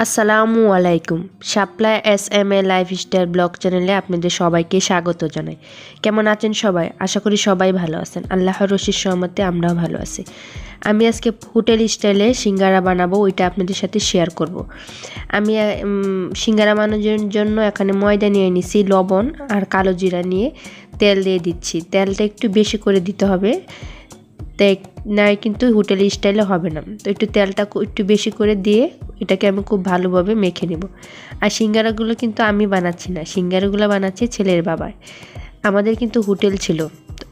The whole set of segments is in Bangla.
আসসালামু আলাইকুম। শাপলা এসএমএ লাইফস্টাইল ব্লগ চ্যানেলে আপনাদের সবাইকে স্বাগত জানাই। কেমন আছেন সবাই? আশা করি সবাই ভালো আছেন। আল্লাহর রশিদ রহমতে আমরাও ভালো আছি। আমি আজকে হোটেল স্টাইলে সিঙ্গারা বানাবো, ওইটা আপনাদের সাথে শেয়ার করব। আমি সিঙ্গারা বানানোর জন্য এখানে ময়দা নিয়ে নিছি, লবণ আর কালো জিরা নিয়ে তেল দিয়ে দিচ্ছি। তেলটা একটু বেশি করে দিতে হবে, তাই না কিন্তু হোটেল স্টাইলে হবে না। তো একটু তেলটা একটু বেশি করে দিয়ে এটাকে আমি খুব ভালোভাবে মেখে নেব। আর সিঙ্গারাগুলো কিন্তু আমি বানাচ্ছি না, সিঙ্গারাগুলো বানাচ্ছে ছেলের বাবা। আমাদের কিন্তু হোটেল ছিল,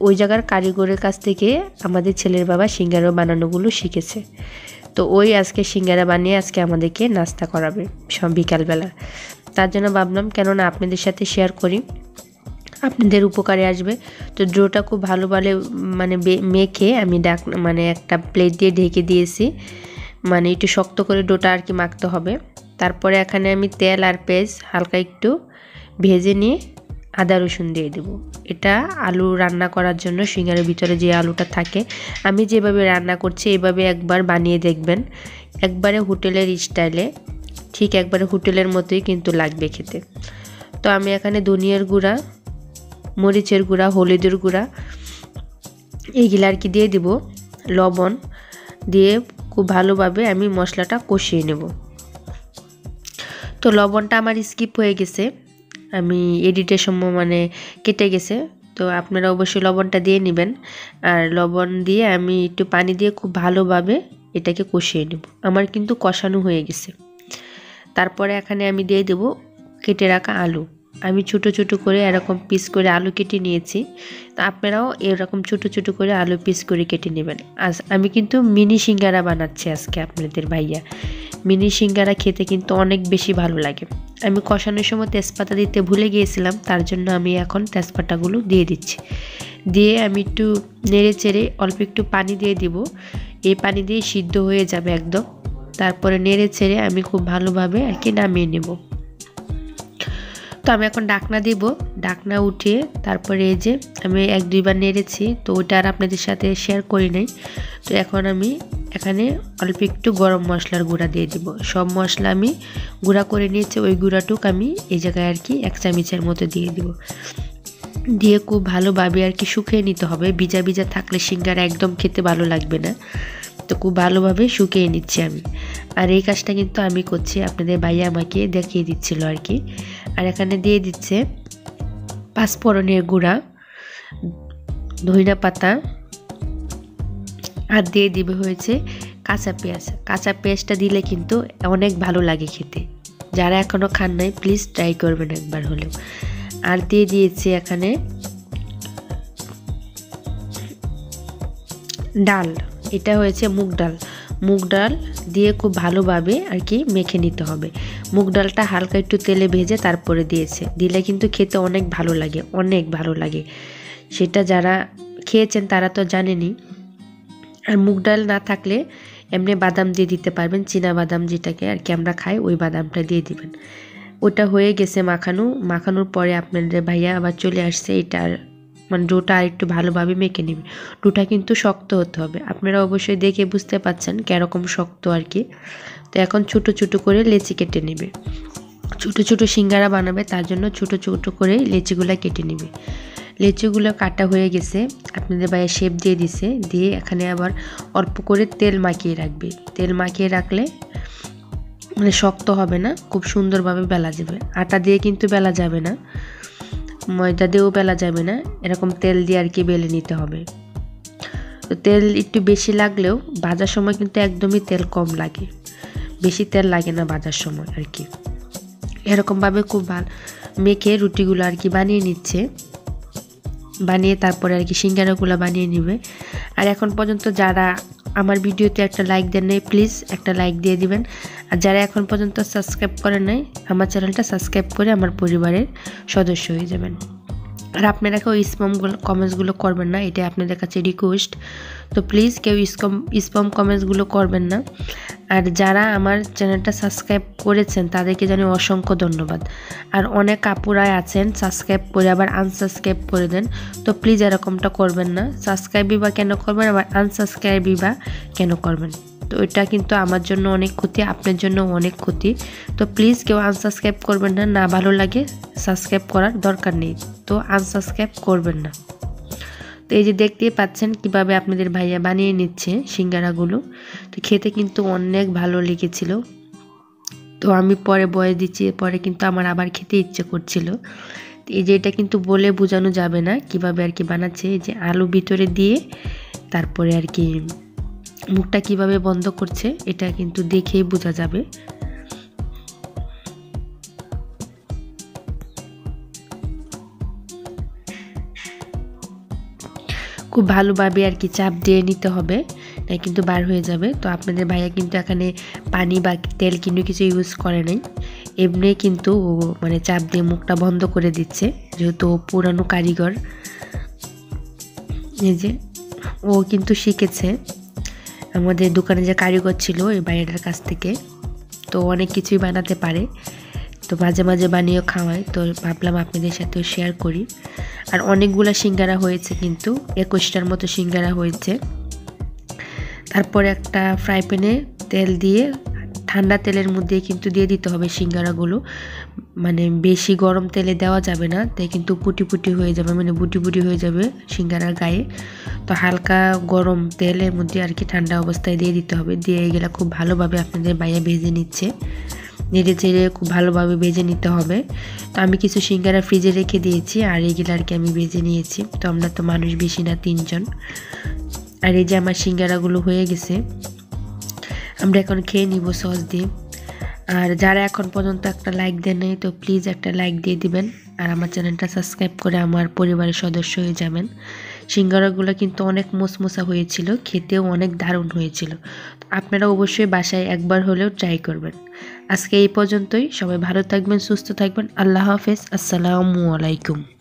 ওই জায়গার কারিগরের কাছ থেকে আমাদের ছেলের বাবা সিঙ্গারা বানানোগুলো শিখেছে। তো ওই আজকে সিঙ্গারা বানিয়ে আজকে আমাদেরকে নাস্তা করাবে সব বিকালবেলা। তার জন্য ভাবলাম কেননা আপনাদের সাথে শেয়ার করি, আপনাদের উপকারে আসবে। তো ডোটা খুব ভালোভাবে মেখে আমি একটা প্লেট দিয়ে ঢেকে দিয়েছি, একটু শক্ত করে ডোটা আর কি মাখতে হবে। তারপরে এখানে আমি তেল আর পেঁয়াজ হালকা একটু ভেজে নিয়ে আদা রসুন দিয়ে দেবো। এটা আলু রান্না করার জন্য, সিঙ্গারের ভিতরে যে আলুটা থাকে, আমি যেভাবে রান্না করছি এভাবে একবার বানিয়ে দেখবেন। একবারে হোটেলের স্টাইলে, ঠিক একবারে হোটেলের মতোই কিন্তু লাগবে খেতে। তো আমি এখানে ধনিয়ার গুঁড়া, মরিচের গুঁড়া, হলুদের গুঁড়া এইগুলো আর কি দিয়ে দিব, লবণ দিয়ে খুব ভালোভাবে আমি মশলাটা কষিয়ে নেব। তো লবণটা আমার স্কিপ হয়ে গেছে, আমি এডিটের সময় কেটে গেছে। তো আপনারা অবশ্যই লবণটা দিয়ে নেবেন। আর লবণ দিয়ে আমি একটু পানি দিয়ে খুব ভালোভাবে এটাকে কষিয়ে নেব। আমার কিন্তু কষানো হয়ে গেছে। তারপরে এখানে আমি দিয়ে দেব কেটে রাখা আলু। আমি ছোটো ছোটো করে এরকম পিস করে আলু কেটে নিয়েছি। তো আপনারাও এরকম ছোটো ছোটো করে আলু পিস করে কেটে নেবেন। আজ আমি কিন্তু মিনি সিঙ্গারা বানাচ্ছি আজকে আপনাদের ভাইয়া। মিনি সিঙ্গারা খেতে কিন্তু অনেক বেশি ভালো লাগে। আমি কষানোর সময় তেজপাতা দিতে ভুলে গিয়েছিলাম, তার জন্য আমি এখন তেজপাতাগুলো দিয়ে দিচ্ছি। দিয়ে আমি একটু নেড়ে চেড়ে অল্প একটু পানি দিয়ে দিব। এই পানি দিয়ে সিদ্ধ হয়ে যাবে একদম। তারপরে নেড়ে চেড়ে আমি খুব ভালোভাবে আর কি নামিয়ে নেব। তো আমি এখন ডাকনা দিব, ডাকনা উঠিয়ে তারপরে এই যে আমি 1-2 বার নেড়েছি, তো ওইটা আর আপনাদের সাথে শেয়ার করি নাই। তো এখন আমি এখানে অল্প একটু গরম মশলার গুঁড়া দিয়ে দিব। সব মশলা আমি গুঁড়া করে নিয়েছি, ওই গুঁড়াটুক আমি এই জায়গায় আর কি 1 চামচের মতো দিয়ে দিব। দিয়ে খুব ভালোভাবে আর কি শুকিয়ে নিতে হবে। ভিজা ভিজা থাকলে সিঙ্গারা একদম খেতে ভালো লাগবে না। তো খুব ভালোভাবে শুকিয়ে নিচ্ছি আমি। আর এই কাজটা কিন্তু আমি করছি, আপনাদের ভাইয়া আমাকে দেখিয়ে দিচ্ছিল আর কি। আর এখানে দিয়ে দিচ্ছে পাঁচফোড়নের গুঁড়া, ধনিয়া পাতা, আর দিয়ে দিবে হয়েছে কাঁচা পেঁয়াজ। কাঁচা পেঁয়াজটা দিলে কিন্তু অনেক ভালো লাগে খেতে। যারা এখনও খান নাই প্লিজ ট্রাই করবেন একবার হলেও। আর দিয়ে দিয়েছি এখানে ডাল, এটা হয়েছে মুগ ডাল। মুগ ডাল দিয়ে খুব ভালোভাবে আর কি মেখে নিতে হবে। মুগ ডালটা হালকা একটু তেলে ভেজে তারপরে দিলে কিন্তু খেতে অনেক ভালো লাগে, অনেক ভালো লাগে। সেটা যারা খেয়েছেন তারা তো জানেনই। আর মুগ ডাল না থাকলে এমনি বাদাম দিয়ে দিতে পারবেন, চীনা বাদাম যেটাকে আর কি আমরা খাই, ওই বাদামটা দিয়ে দিবেন। ওটা হয়ে গেছে মাখানোর পরে আপনাদের ভাইয়া আবার চলে আসছে এটা ডোটা আর একটু ভালোভাবে মেখে নেবে। ডোটা কিন্তু শক্ত হতে হবে, আপনারা অবশ্যই দেখে বুঝতে পাচ্ছেন কীরকম শক্ত আর কি। তো এখন ছোটো ছোটো করে লেচি কেটে নেবে। ছোটো ছোটো সিঙ্গারা বানাবে, তার জন্য ছোটো ছোটো করে লেচিগুলো কেটে নেবে। লেচিগুলো কাটা হয়ে গেছে, আপনাদের ভাইয়া শেপ দিয়ে দিছে। দিয়ে এখানে আবার অল্প করে তেল মাখিয়ে রাখবে। তেল মাখিয়ে রাখলে শক্ত হবে না, খুব সুন্দরভাবে বেলা যাবে। আটা দিয়ে কিন্তু বেলা যাবে না, ময়দা দিয়েও বেলা যাবে না, এরকম তেল দিয়ে আর কি বেলে নিতে হবে। তো তেল একটু বেশি লাগলেও ভাজার সময় কিন্তু একদমই তেল কম লাগে, বেশি তেল লাগে না ভাজার সময় আর কি। এরকমভাবে খুব ভালো মেখে রুটিগুলো আর কি বানিয়ে নিচ্ছে, বানিয়ে তারপরে আর কি সিঙ্গারাগুলো বানিয়ে নেবে। আর এখন পর্যন্ত যারা আমার ভিডিওতে একটা লাইক দেন নাই প্লিজ একটা লাইক দিয়ে দিবেন। আর যারা এখন পর্যন্ত সাবস্ক্রাইব করেন নাই আমার চ্যানেলটা সাবস্ক্রাইব করে আমার পরিবারের সদস্য হয়ে যাবেন। আর আপনারা কেউ কমেন্টসগুলো করবেন না, এটা আপনাদের কাছে রিকোয়েস্ট। তো প্লিজ কেউ স্প্যাম কমেন্টসগুলো করবেন না। আর যারা আমার চ্যানেলটা সাবস্ক্রাইব করেছেন তাদেরকে জানি অসংখ্য ধন্যবাদ। আর অনেক আপুরাই আছেন সাবস্ক্রাইব করে আবার আনসাবস্ক্রাইব করে দেন। তো প্লিজ এরকমটা করবেন না। সাবস্ক্রাইবই বা কেন করবেন, আবার আনসাবস্ক্রাইবই বা কেন করবেন? তো এটা কিন্তু আমার জন্য অনেক ক্ষতি, আপনার জন্য অনেক ক্ষতি। তো প্লিজ কেউ আনসাবস্ক্রাইব করবেন না, না ভালো লাগে সাবস্ক্রাইব করার দরকার নেই, তো আনসাবস্ক্রাইব করবেন না। তো এই যে দেখতেই পাচ্ছেন কিভাবে আপনাদের ভাইয়া বানিয়ে নিচ্ছে সিঙ্গারাগুলো। তো খেতে কিন্তু অনেক ভালো লেগেছিল। তো আমি পরে বয়ে দিচ্ছি, পরে কিন্তু আমার আবার খেতে ইচ্ছে করছিল। এই যে এটা কিন্তু বলে বোঝানো যাবে না কিভাবে আর কি বানাচ্ছে। এই যে আলু ভিতরে দিয়ে তারপরে আর কি মুখটা কিভাবে বন্ধ করছে এটা কিন্তু দেখেই বোঝা যাবে। খুব ভালোভাবে আর কি চাপ দিয়ে নিতে হবে, তাই কিন্তু বার হয়ে যাবে। তো আপনাদের ভাইয়া কিন্তু এখানে পানি বা তেল কিন্তু কিছু ইউজ করে নাই, এমনি কিন্তু মানে চাপ দিয়ে মুখটা বন্ধ করে দিচ্ছে, যেহেতু পুরানো কারিগর। এই যে ও কিন্তু শিখেছে আমাদের দোকানে যে কারিগর ছিল এই ভাইয়াটার কাছ থেকে, তো অনেক কিছুই বানাতে পারে। তো মাঝে মাঝে বানিয়েও খাওয়াই, তো ভাবলাম আপনাদের সাথেও শেয়ার করি। আর অনেকগুলো সিঙ্গারা হয়েছে, কিন্তু 21টার মতো সিঙ্গারা হয়েছে। তারপরে একটা ফ্রাই প্যানে তেল দিয়ে ঠান্ডা তেলের মধ্যে কিন্তু দিয়ে দিতে হবে সিঙ্গারাগুলো, মানে বেশি গরম তেলে দেওয়া যাবে না, তাই কিন্তু পুটি পুটি হয়ে যাবে, মানে বুটি বুটি হয়ে যাবে সিঙ্গারার গায়ে। তো হালকা গরম তেলের মধ্যে আর কি ঠান্ডা অবস্থায় দিয়ে দিতে হবে। দিয়ে এগুলো খুব ভালোভাবে আপনাদের বাইরে ভেজে নিচ্ছে, নেড়ে চেড়ে খুব ভালোভাবে ভেজে নিতে হবে। তো আমি কিছু সিঙ্গারা ফ্রিজে রেখে দিয়েছি, আর এইগুলো আর কি আমি ভেজে নিয়েছি। তো আমরা তো মানুষ বেশি না, 3 জন। আর এই যে আমার সিঙ্গারাগুলো হয়ে গেছে, আমরা এখন খেয়ে নিব সস দিয়ে। আর যারা এখন পর্যন্ত একটা লাইক দেন নাই, তো প্লিজ একটা লাইক দিয়ে দিবেন, আর আমার চ্যানেলটা সাবস্ক্রাইব করে আমার পরিবারের সদস্য হয়ে যাবেন। সিঙ্গারাগুলো কিন্তু অনেক মোচমোচা হয়েছিল, খেতেও অনেক দারুণ হয়েছিল। আপনারা অবশ্যই বাসায় একবার হলেও ট্রাই করবেন। আজকে এই পর্যন্তই, সবাই ভালো থাকবেন, সুস্থ থাকবেন, আল্লাহ হাফেজ, আসসালামু আলাইকুম।